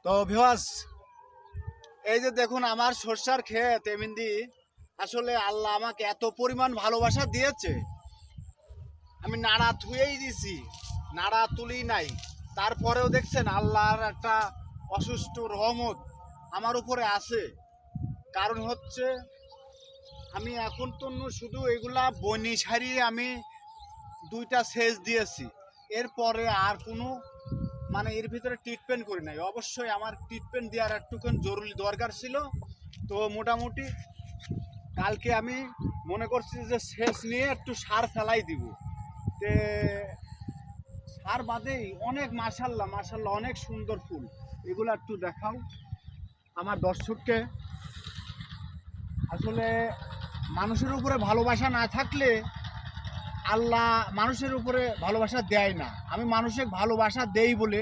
তো ভিউয়ার্স, এই যে দেখুন আমার সরষার ক্ষেত এমনি আসলে আল্লাহ আমাকে এত পরিমাণ ভালোবাসা দিয়েছে। আমি নাড়া থুয়েই দিছি, নাড়া তুলি নাই, তারপরেও দেখছেন আল্লাহর একটা অসুস্থ রহমত আমার উপরে আছে। কারণ হচ্ছে আমি এখন তো শুধু এগুলা বনি সারিয়ে আমি 2টা সেচ দিয়েছি, এরপরে আর কোনো এর ভিতরে ট্রিটমেন্ট করি নাই। অবশ্যই আমার ট্রিটমেন্ট দেওয়ার একটুখান জরুরি দরকার ছিল। তো মোটামুটি কালকে আমি মনে করছি যে সেচ নিয়ে একটু সার ফেলাই দিব। তে সার বাদেই অনেক মাশাল্লাহ মাশাল্লাহ অনেক সুন্দর ফুল। এগুলো একটু দেখাও আমার দর্শককে। আসলে মানুষের উপরে ভালোবাসা না থাকলে আল্লাহ মানুষের উপরে ভালোবাসা দেয় না। আমি মানুষকে ভালোবাসা দেই বলে